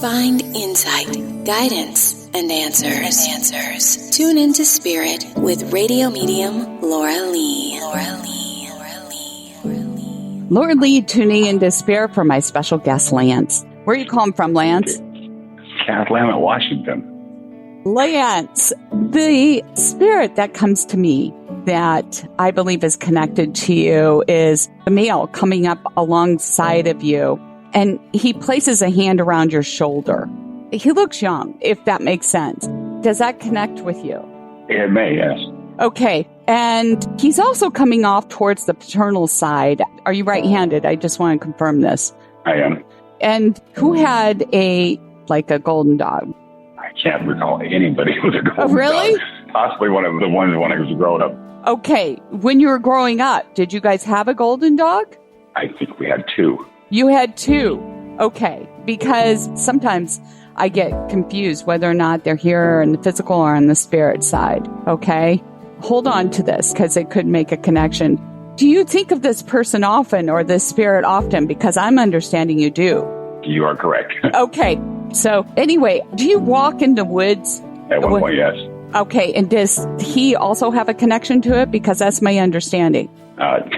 Find insight, guidance, and answers. Tune into Spirit with radio medium Laura Lee. Laura Lee tuning into Spirit for my special guest, Lance. Where are you calling from, Lance? Willamette, Washington. Lance, the spirit that comes to me that I believe is connected to you is a male coming up alongside of you, and he places a hand around your shoulder. He looks young, if that makes sense. Does that connect with you? It may, yes. Okay. And he's also coming off towards the paternal side. Are you right-handed? I just want to confirm this. I am. And who had a golden dog? I can't recall anybody with a golden really? dog. Possibly one of the ones when I was growing up. Okay. When you were growing up, did you guys have a golden dog? I think we had two. You had two. Okay. Because sometimes I get confused whether or not they're here in the physical or on the spirit side. Okay. Hold on to this because it could make a connection. Do you think of this person often or this spirit often? Because I'm understanding you do. You are correct. Okay. So anyway, do you walk in the woods? At one point, yes. Okay. And does he also have a connection to it? Because that's my understanding.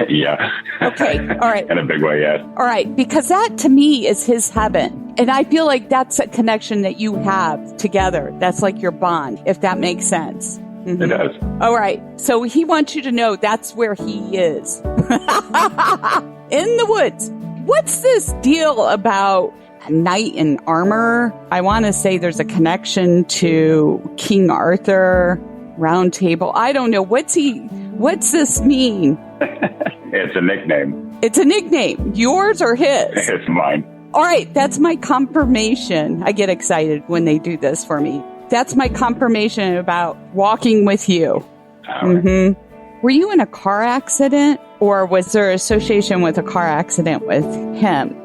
Yeah. Okay. All right. In a big way, yes. All right. Because that to me is his heaven. And I feel like that's a connection that you have together. That's like your bond, if that makes sense. Mm-hmm. It does. All right. So he wants you to know that's where he is. In the woods. What's this deal about a knight in armor? I want to say there's a connection to King Arthur, Round Table. I don't know. What's this mean? It's a nickname. It's a nickname. Yours or his? It's mine. All right. That's my confirmation. I get excited when they do this for me. That's my confirmation about walking with you. Mm-hmm. Were you in a car accident, or was there association with a car accident with him?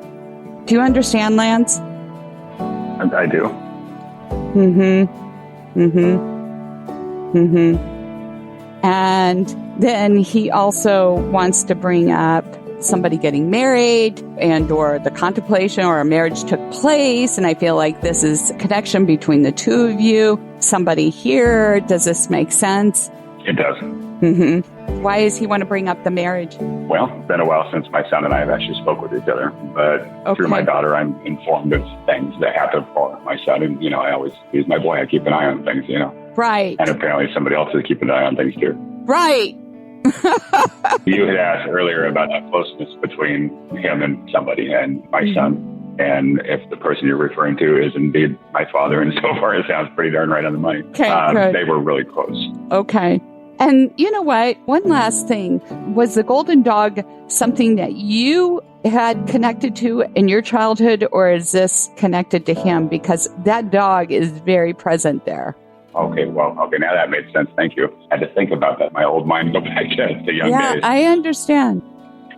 Do you understand, Lance? I do. And then he also wants to bring up somebody getting married and or the contemplation or a marriage took place. And I feel like this is a connection between the two of you. Somebody here. Does this make sense? It does. Why does he want to bring up the marriage? Well, it's been a while since my son and I have actually spoke with each other. But through my daughter, I'm informed of things that happen for my son. And, I always, he's my boy. I keep an eye on things, Right. And apparently somebody else is keeping an eye on things too. Right. You had asked earlier about that closeness between him and somebody and my son. And if the person you're referring to is indeed my father, and so far it sounds pretty darn right on the money. Okay, good. They were really close. Okay. And you know what? One last thing. Was the golden dog something that you had connected to in your childhood, or is this connected to him? Because that dog is very present there. Okay, now that made sense. Thank you. I had to think about that. My old mind go back to young days. Yeah, I understand.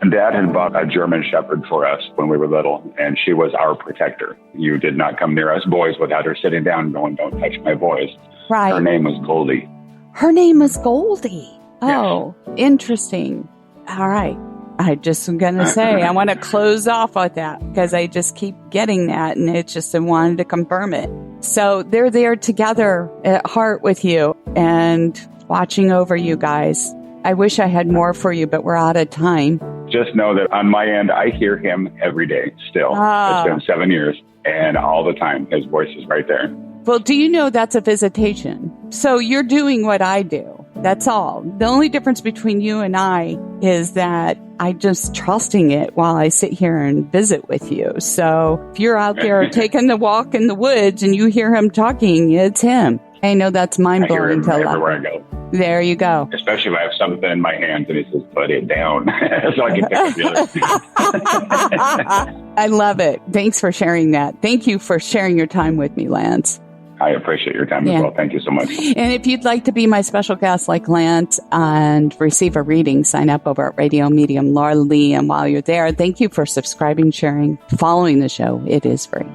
And Dad had bought a German Shepherd for us when we were little, and she was our protector. You did not come near us boys without her sitting down and going, "Don't touch my boys." Right. Her name was Goldie. Her name was Goldie. Oh, yes. Interesting. All right. I just am going to say, I want to close off with that because I just keep getting that, and it just I wanted to confirm it. So they're there together at heart with you and watching over you guys. I wish I had more for you, but we're out of time. Just know that on my end, I hear him every day still. It's been 7 years, and all the time, his voice is right there. Well, do you know that's a visitation? So you're doing what I do. That's all. The only difference between you and I is that I'm just trusting it while I sit here and visit with you. So if you're out there taking the walk in the woods and you hear him talking, it's him. I know that's mind-blowing to everywhere I go. There you go. Especially if I have something in my hands and he says, "Put it down," so I can pick up the other. I love it. Thanks for sharing that. Thank you for sharing your time with me, Lance. I appreciate your time as well. Thank you so much. And if you'd like to be my special guest like Lance and receive a reading, sign up over at Radio Medium Laura Lee. And while you're there, thank you for subscribing, sharing, following the show. It is free.